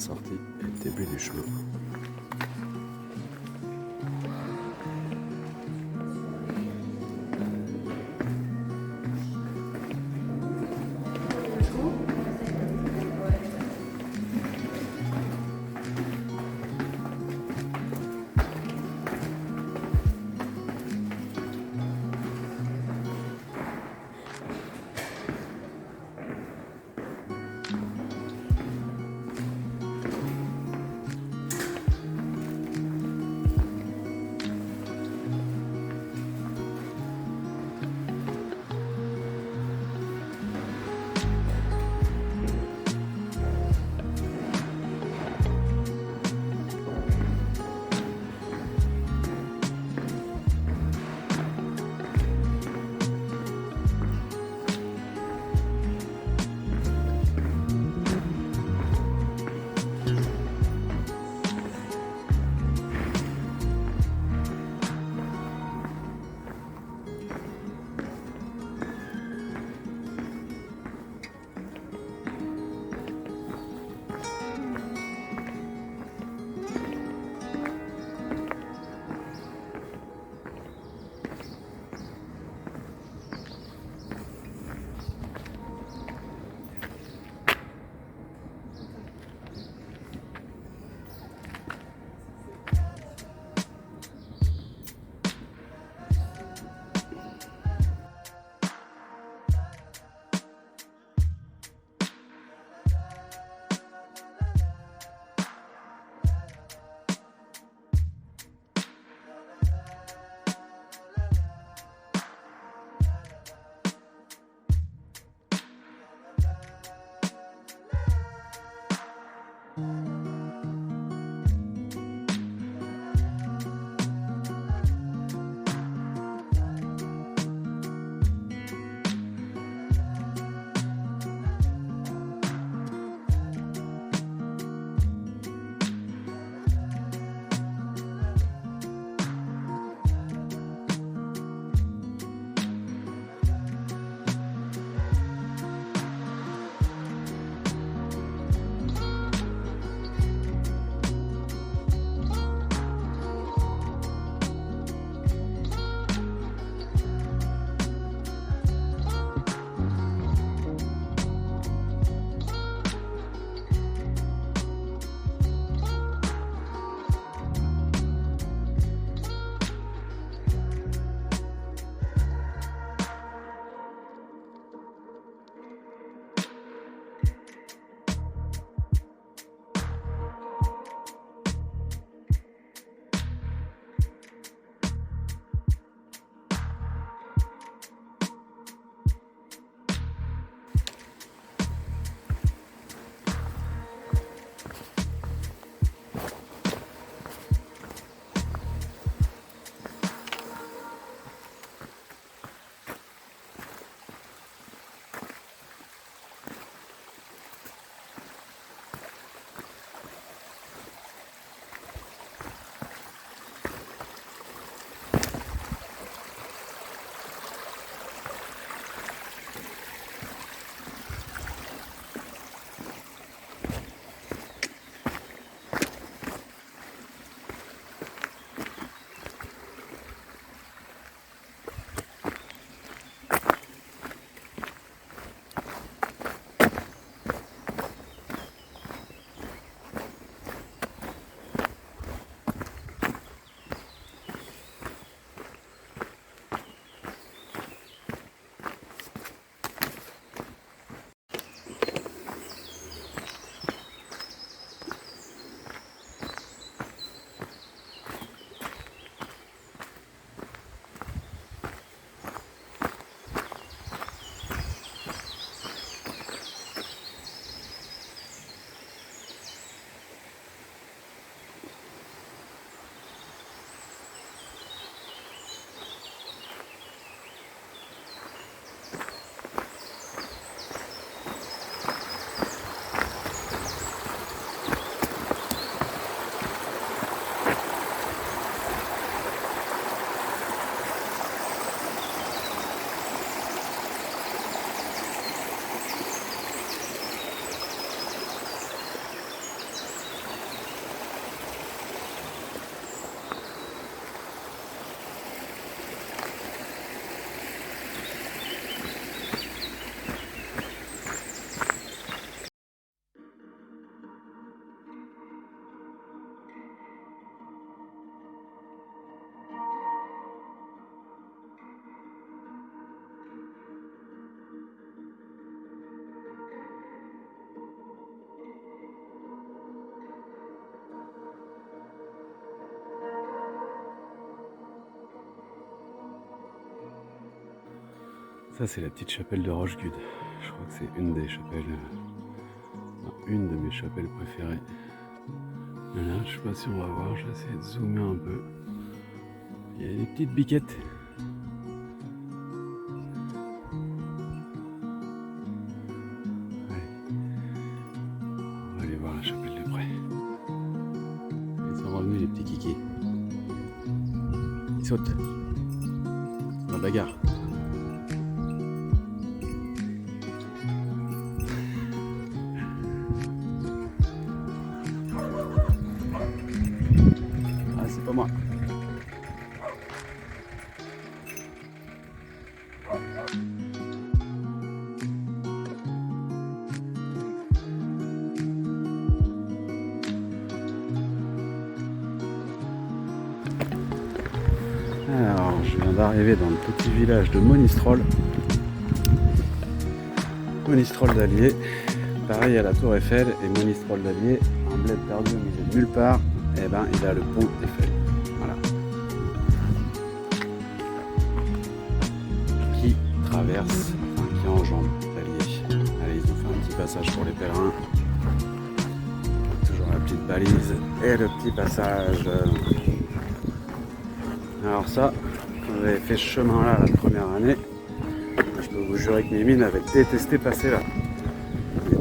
sortie et début du chemin. Ça c'est la petite chapelle de Rochegude. Je crois que c'est une des chapelles, une de mes chapelles préférées. Voilà, je sais pas si on va voir, je vais essayer de zoomer un peu. Il y a des petites biquettes. Allez. On va aller voir la chapelle de près. Ils sont revenus les petits kikis. Ils sautent. C'est la bagarre. C'est pas moi. Alors, je viens d'arriver dans le petit village de Monistrol. Monistrol d'Allier. Pareil à la Tour Eiffel et Monistrol d'Allier, un bled perdu au milieu de nulle part. Et ben, il a le pont Eiffel. Voilà. Qui traverse, enfin qui enjambe l'Allier. Allez, ils ont fait un petit passage pour les pèlerins. Toujours la petite balise et le petit passage. Alors ça, quand j'avais fait ce chemin-là la première année, je peux vous jurer que Mimine avait détesté passer là.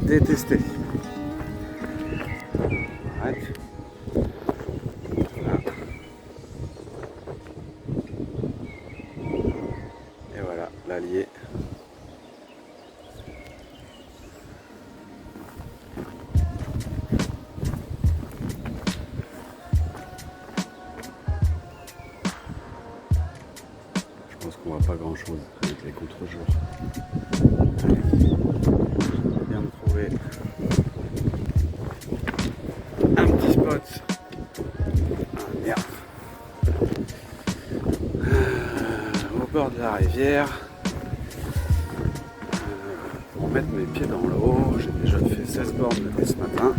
Détesté. Arrête. Voilà. Et voilà, l'Allier. Je pense qu'on voit pas grand chose avec les contre-jours. Je viens de trouver un petit spot. Ah merde. Au bord de la rivière. Pour mettre mes pieds dans l'eau. J'ai déjà fait 16 bornes depuis ce matin.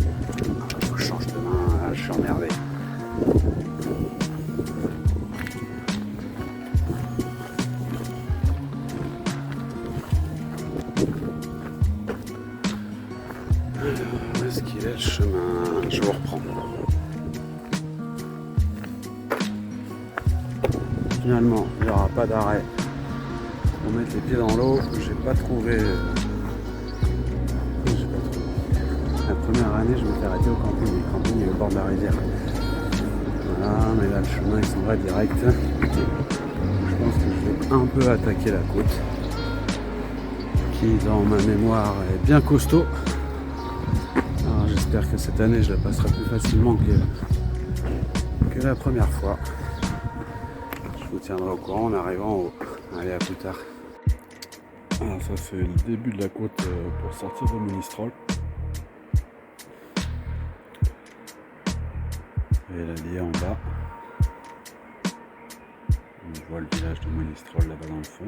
Faut que je change de main, là, je suis emmerdé. Où est-ce qu'il est le chemin? Je vous reprends. Finalement, il n'y aura pas d'arrêt pour mettre les pieds dans l'eau. J'ai pas trouvé. La première année, je m'étais arrêté au camping. Le camping est au bord de la rivière. Voilà, mais là, le chemin, il s'en va direct. Je pense que je vais un peu attaquer la côte, qui, dans ma mémoire, est bien costaud. Alors, j'espère que cette année, je la passerai plus facilement que la première fois. Je vous tiendrai au courant en arrivant au... Allez, à plus tard. Alors ça c'est le début de la côte pour sortir de Monistrol. Et l'Allier en bas. On voit le village de Monistrol là-bas dans le fond.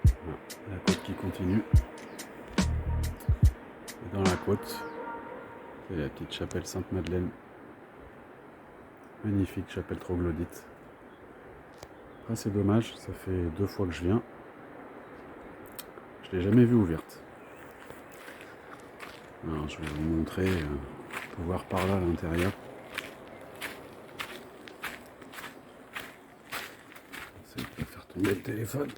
Voilà, la côte qui continue. Et dans la côte, c'est la petite chapelle Sainte-Madeleine. Magnifique chapelle troglodyte. Après c'est dommage, ça fait 2 fois que je viens. Je l'ai jamais vue ouverte. Alors je vais vous montrer, on peut voir par là à l'intérieur. J'essaie de pas faire tomber le téléphone.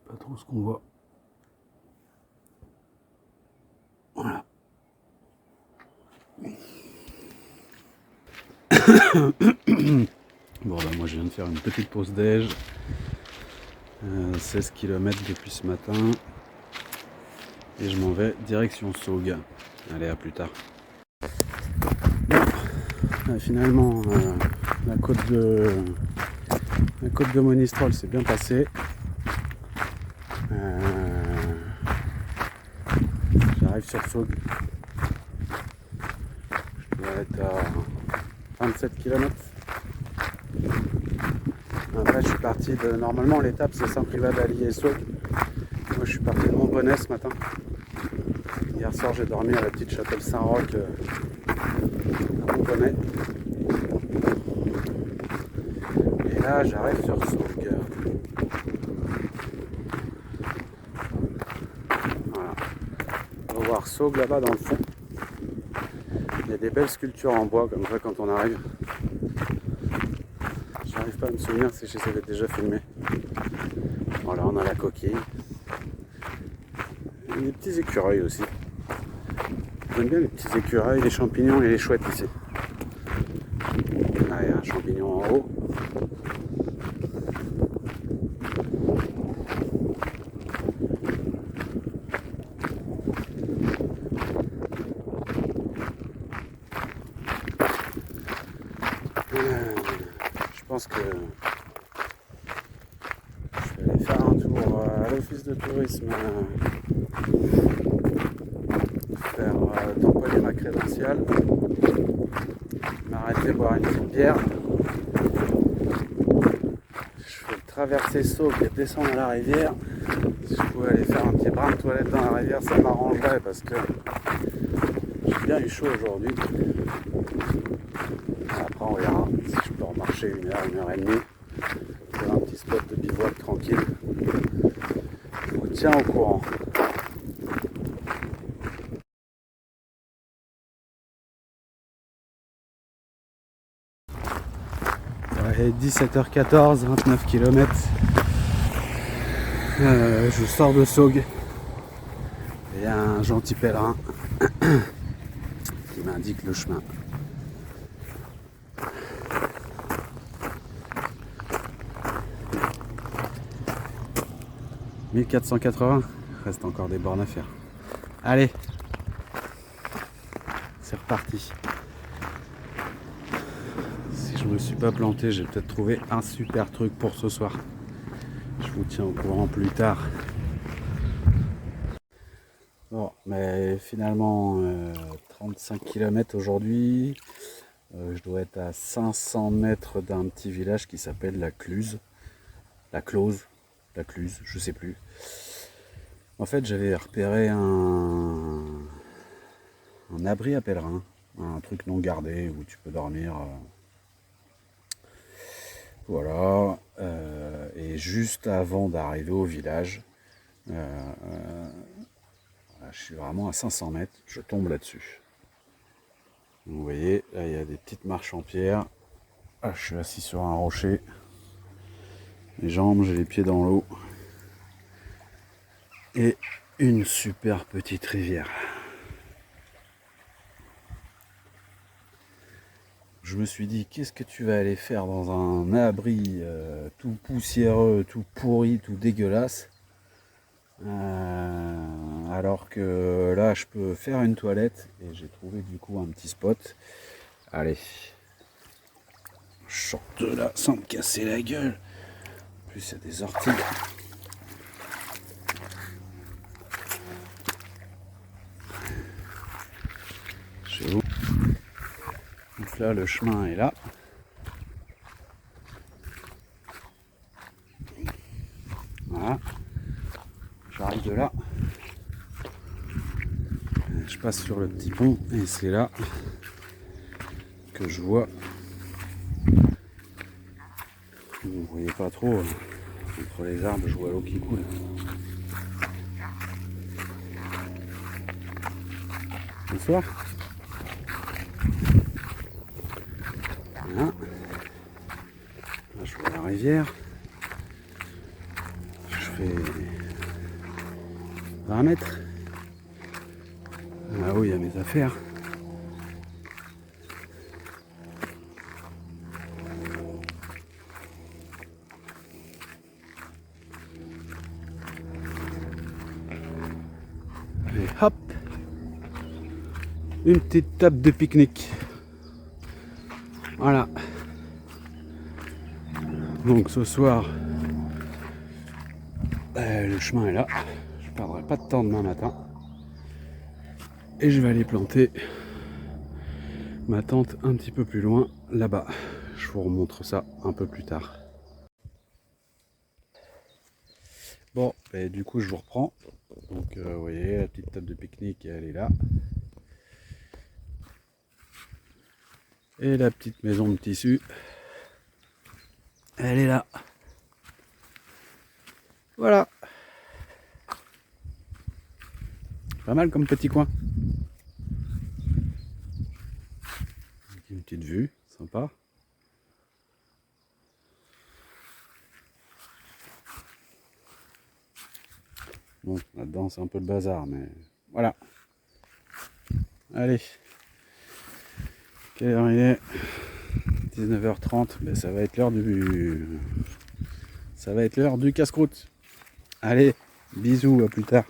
Pas trop ce qu'on voit. Voilà. Bon là moi je viens de faire une petite pause déj. 16 km depuis ce matin. Et je m'en vais direction Saugues. Allez, à plus tard. Bon, finalement la côte de Monistrol s'est bien passée. J'arrive sur Saugues. Je dois être à 27 km. Après je suis parti de... Normalement l'étape c'est Saint-Privat d'Allier et Saugues. Moi moi je suis parti de Montbonnet ce matin. Hier soir j'ai dormi à la petite chapelle Saint-Roch à Montbonnet. Et là j'arrive sur Saugues. Voilà. On va voir Saugues là-bas dans le fond. Il y a des belles sculptures en bois comme ça quand on arrive. J'arrive pas à me souvenir si je les avais déjà filmés. Voilà, on a la coquille. Et des petits écureuils aussi. J'aime bien les petits écureuils, les champignons et les chouettes ici. Là, il y a un champignon en haut. Je pense que je vais aller faire un tour à l'office de tourisme, faire tamponner ma crédentiale, m'arrêter boire une petite bière. Je vais traverser Saugues et descendre à la rivière. Si je pouvais aller faire un petit brin de toilette dans la rivière, ça m'arrangerait parce que j'ai bien eu chaud aujourd'hui. Après on verra si je peux remarcher 1 heure et demie. Faire un petit spot de bivouac tranquille. Je vous tiens au courant. Ouais, 17h14, 29 km. Je sors de Saugues. Il y a un gentil pèlerin qui m'indique le chemin. « 1480 », reste encore des bornes à faire. Allez, c'est reparti. Si je me suis pas planté, j'ai peut-être trouvé un super truc pour ce soir. Je vous tiens au courant plus tard. Bon, mais finalement, 35 km aujourd'hui. Je dois être à 500 mètres d'un petit village qui s'appelle la Cluse. La Close. La Cluse, je sais plus. En fait, j'avais repéré un abri à pèlerins, un truc non gardé où tu peux dormir. Voilà. Et juste avant d'arriver au village, je suis vraiment à 500 mètres, je tombe là-dessus. Vous voyez, là il y a des petites marches en pierre. Ah, je suis assis sur un rocher. Les jambes, j'ai les pieds dans l'eau. Et une super petite rivière. Je me suis dit, qu'est-ce que tu vas aller faire dans un abri tout poussiéreux, tout pourri, tout dégueulasse, alors que là, je peux faire une toilette. Et j'ai trouvé du coup un petit spot. Allez, je sors de là sans me casser la gueule. En plus, il y a des orties. Chez vous. Donc là, le chemin est là. Voilà. J'arrive de là. Je passe sur le petit pont et c'est là que je vois. Vous ne voyez pas trop. Entre les arbres, je vois l'eau qui coule. Bonsoir. Voilà. Là, je vois la rivière. Je fais 20 mètres. Là-haut, il y a mes affaires. Et hop, une petite table de pique-nique. Voilà. Donc ce soir, le chemin est là. Je ne perdrai pas de temps demain matin. Et je vais aller planter ma tente un petit peu plus loin, là-bas. Je vous remontre ça un peu plus tard. Bon, et du coup je vous reprends. Donc vous voyez, la petite table de pique-nique, elle est là. Et la petite maison de tissu, elle est là. Voilà. Pas mal comme petit coin. Une petite vue, sympa. Bon, là-dedans c'est un peu le bazar, mais voilà. Allez. Quelle heure il est? 19h30. Ben, ça va être l'heure du... Ça va être l'heure du casse-croûte. Allez, bisous, à plus tard.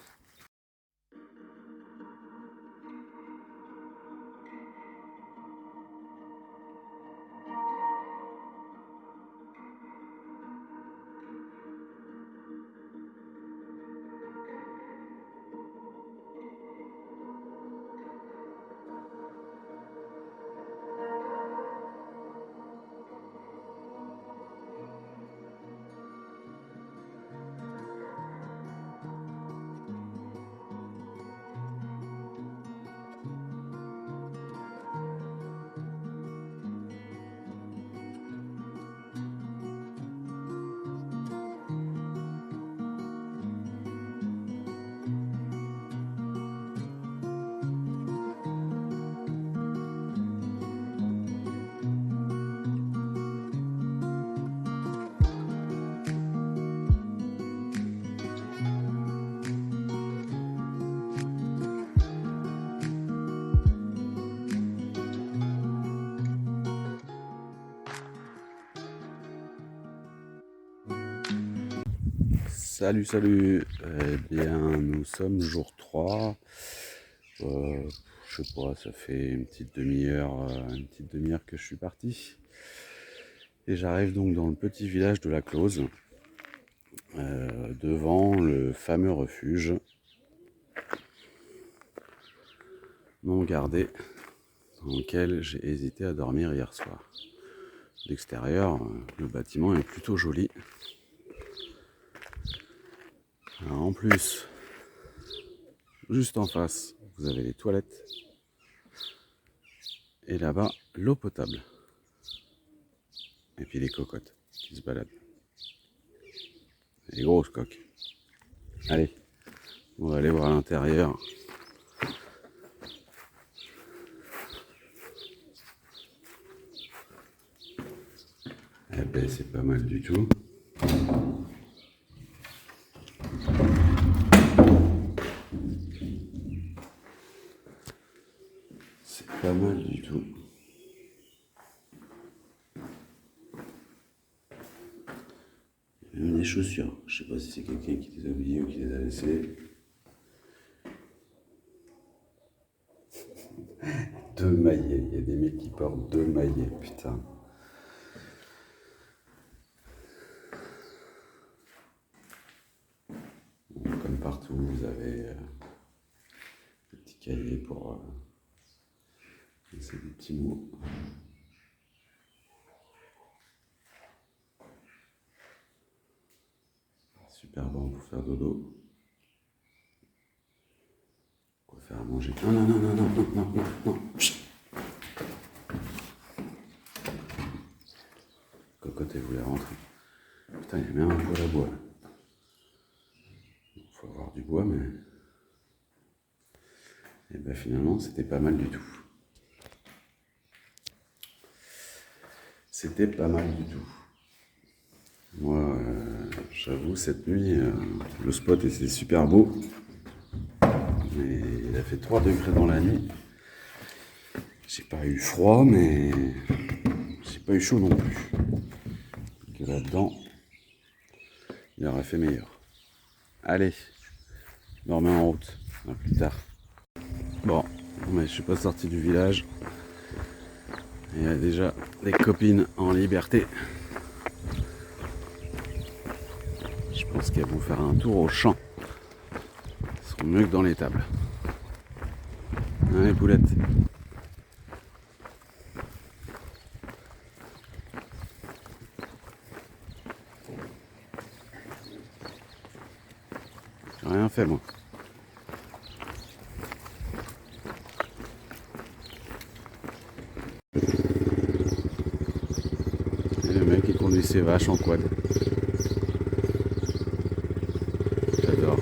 Salut, salut. Eh bien, nous sommes jour 3. Je sais pas, ça fait une petite demi-heure que je suis parti. Et j'arrive donc dans le petit village de la Close, devant le fameux refuge non gardé, dans lequel j'ai hésité à dormir hier soir. D'extérieur, le bâtiment est plutôt joli. Alors, en plus, juste en face, vous avez les toilettes. Et là-bas, l'eau potable. Et puis les cocottes qui se baladent. Les grosses coques. Allez, on va aller voir à l'intérieur. Eh ben, c'est pas mal du tout. C'est pas mal du tout. Il y a même des chaussures. Je sais pas si c'est quelqu'un qui les a oubliées ou qui les a laissées. Deux maillets. Il y a des mecs qui portent deux maillets, putain. Bon, comme partout, vous avez des petits cahiers pour laisser des petits mots. Super bon pour faire dodo. Quoi faire à manger? Non, non, non, non, non, non, non, non, non. Chut. Cocotte, elle voulait rentrer. Putain, il y a même un poêle à bois. Il faut avoir du bois, mais... Et ben finalement, c'était pas mal du tout. C'était pas mal du tout. Moi, j'avoue, cette nuit, le spot était super beau. Mais il a fait 3 degrés dans la nuit. J'ai pas eu froid, mais j'ai pas eu chaud non plus. Et là-dedans, il aurait fait meilleur. Allez, je me remets en route. À plus tard. Bon, mais je suis pas sorti du village. Il y a déjà des copines en liberté. Je pense qu'elles vont faire un tour au champ. Elles seront mieux que dans les tables. Allez, poulettes. J'ai rien fait moi. Et le mec il conduit ses vaches en quad. J'adore.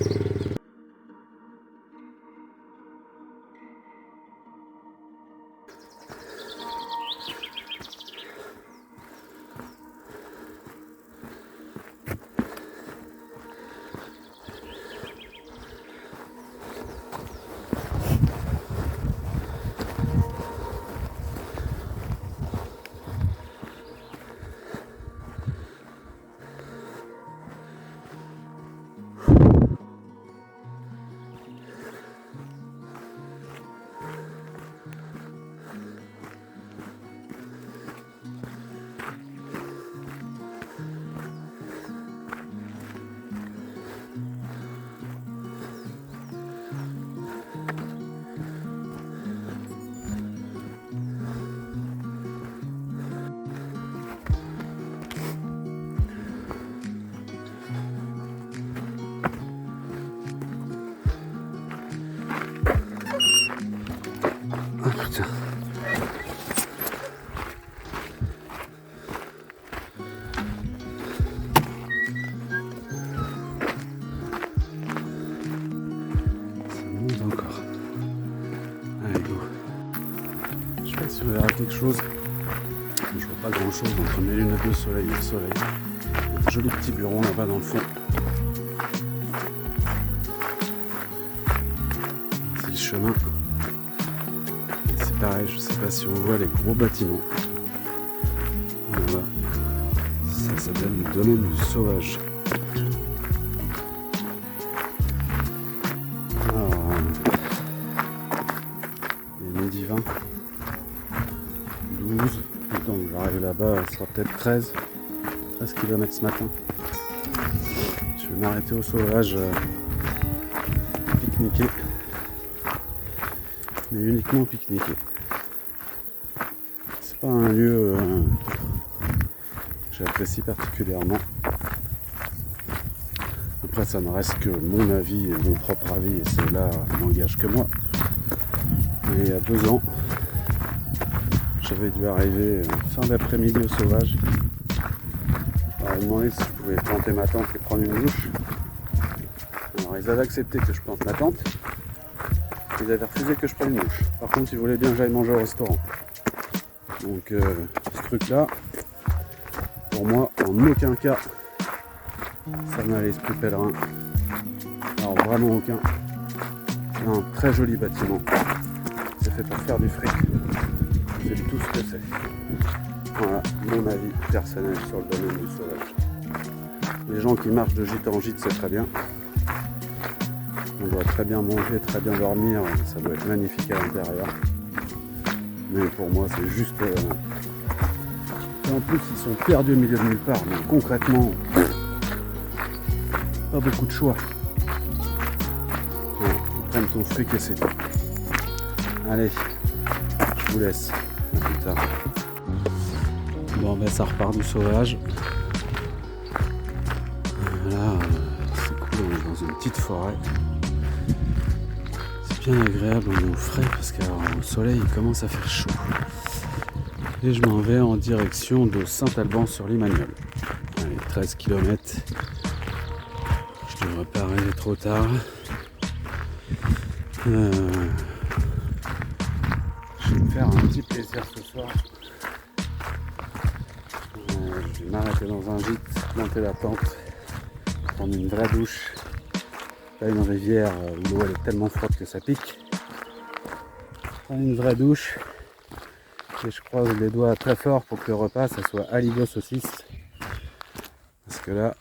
Ah putain. Ça monte encore. Allez go. Je sais pas si on verra quelque chose. Je vois pas grand chose entre mes lunettes de soleil et le soleil. Il y a un joli petit bureau là-bas dans le fond. C'est le chemin. C'est pareil, je sais pas si on voit les gros bâtiments. Voilà. Ça s'appelle le domaine du sauvage. Alors, il est midi 20. 12. Donc j'arrive là-bas, ce sera peut-être 13 km ce matin. Je vais m'arrêter au sauvage, pique-niquer. Mais uniquement pique-niquer. C'est pas un lieu que j'apprécie particulièrement. Après ça ne reste que mon avis et mon propre avis et cela n'engage que moi. Mais il y a 2 ans, j'avais dû arriver fin d'après-midi au sauvage. Je leur ai demandé si je pouvais planter ma tente et prendre une douche. Alors ils avaient accepté que je plante ma tente. Ils avaient refusé que je prenne une douche. Par contre ils voulaient bien que j'aille manger au restaurant. Donc ce truc là, pour moi en aucun cas ça m'a l'esprit pèlerin. Alors vraiment aucun. C'est un très joli bâtiment. C'est fait pour faire du fric. C'est tout ce que c'est. Voilà, mon avis personnel sur le domaine du sauvage. Les gens qui marchent de gîte en gîte, c'est très bien. On doit très bien manger, très bien dormir, ça doit être magnifique à l'intérieur. Mais pour moi, c'est juste... Et en plus, ils sont perdus au milieu de nulle part. Donc concrètement, pas beaucoup de choix. Voilà, ils prennent ton fric et c'est tout. Allez, je vous laisse. À plus tard. Bon ben ça repart du sauvage. Là c'est cool, on est dans une petite forêt. C'est bien agréable, on est au frais parce qu'au soleil il commence à faire chaud. Et je m'en vais en direction de Saint-Alban-sur-Limagnole. Allez, 13 km. Je devrais pas arriver trop tard. Je vais me faire un petit plaisir ce soir. Je vais m'arrêter dans un gîte, planter la tente, prendre une vraie douche. Là, une rivière où l'eau elle est tellement froide que ça pique. Prendre une vraie douche. Et je croise les doigts très fort pour que le repas ça soit aligot saucisse. Parce que là,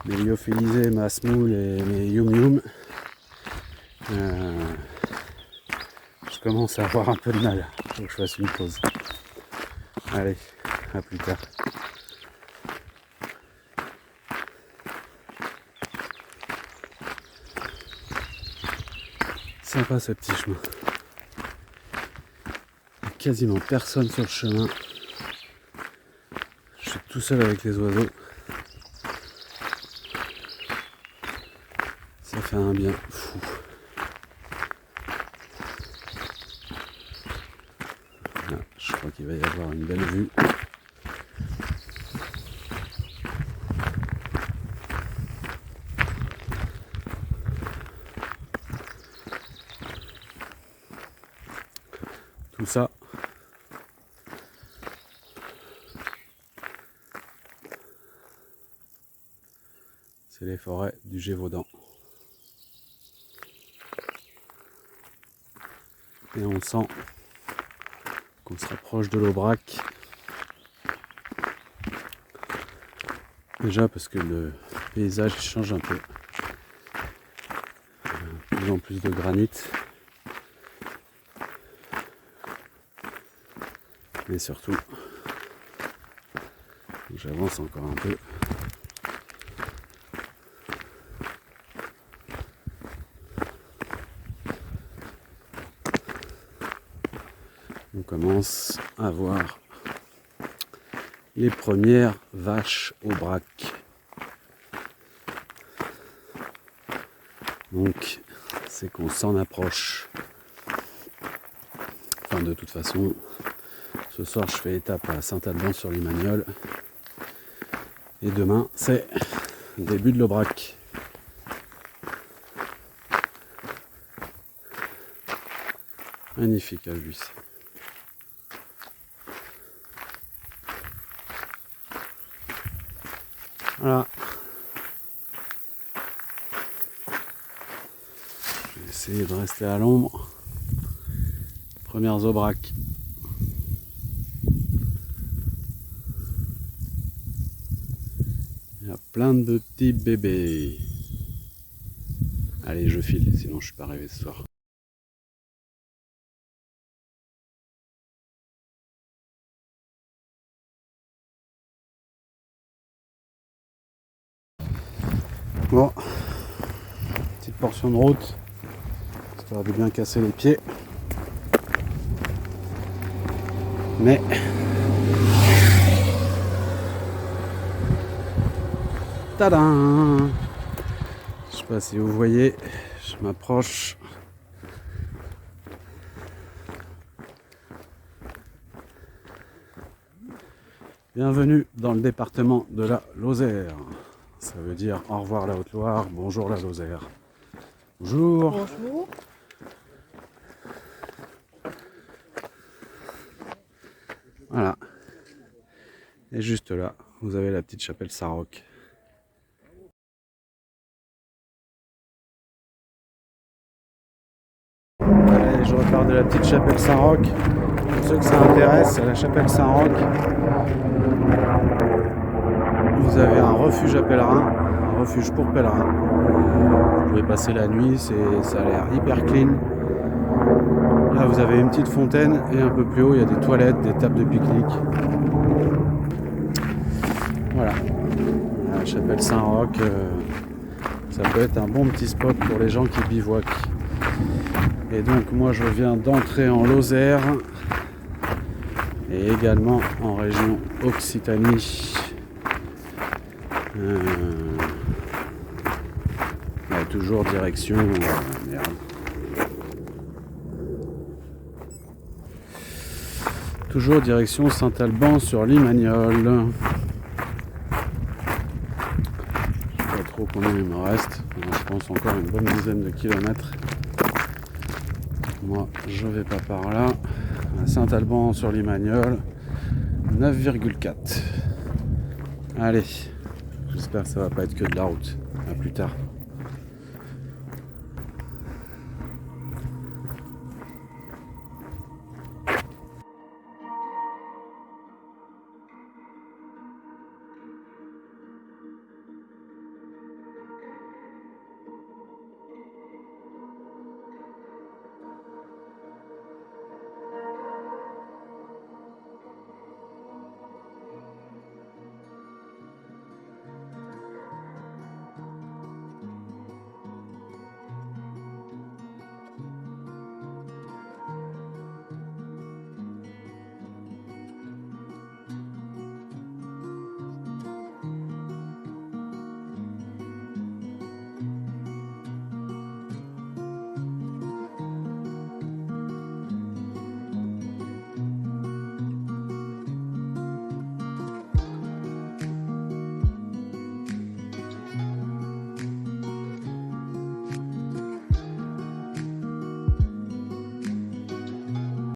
mes lyophilisés, ma semoule et mes yum yum, je commence à avoir un peu de mal. Il faut que je fasse une pause. Allez, à plus tard. Sympa ce petit chemin. Il n'y a quasiment personne sur le chemin. Je suis tout seul avec les oiseaux. fait un bien fou. Là, je crois qu'il va y avoir une belle vue. Tout ça, c'est les forêts du Gévaudan. Et on sent qu'on se rapproche de l'Aubrac. Déjà parce que le paysage change un peu. De plus en plus de granit. Mais surtout, j'avance encore un peu. On commence à voir les premières vaches au brac. Donc, c'est qu'on s'en approche. Enfin, de toute façon, ce soir, je fais étape à Saint-Alban-sur-Limagnole. Et demain, c'est le début de l'Aubrac. Magnifique à vue. Voilà. Je vais essayer de rester à l'ombre. Premières Aubrac. Il y a plein de petits bébés. Allez, je file, sinon je suis pas arrivé ce soir. Bon, petite portion de route, histoire de bien casser les pieds. Mais tadam! Je sais pas si vous voyez, je m'approche. Bienvenue dans le département de la Lozère. Ça veut dire au revoir la Haute-Loire, bonjour la Lozère. Bonjour. Bonjour. Voilà. Et juste là, vous avez la petite chapelle Saint-Roch. Allez, je repars de la petite chapelle Saint-Roch. Pour ceux que ça intéresse, c'est la chapelle Saint-Roch. Vous avez un refuge à pèlerins, un refuge pour pèlerins. Vous pouvez passer la nuit, ça a l'air hyper clean. Là, vous avez une petite fontaine et un peu plus haut, il y a des toilettes, des tables de pique-nique. Voilà. La chapelle Saint-Roch, ça peut être un bon petit spot pour les gens qui bivouaquent. Et donc, moi, je viens d'entrer en Lozère et également en région Occitanie. Toujours direction merde. Toujours direction Saint-Alban-sur-Limagnole. Je sais pas trop combien il me reste. Je pense encore une bonne dizaine de kilomètres. Moi, je vais pas par là. À Saint-Alban-sur-Limagnole, 9,4. Allez, j'espère que ça va pas être que de la route. À plus tard.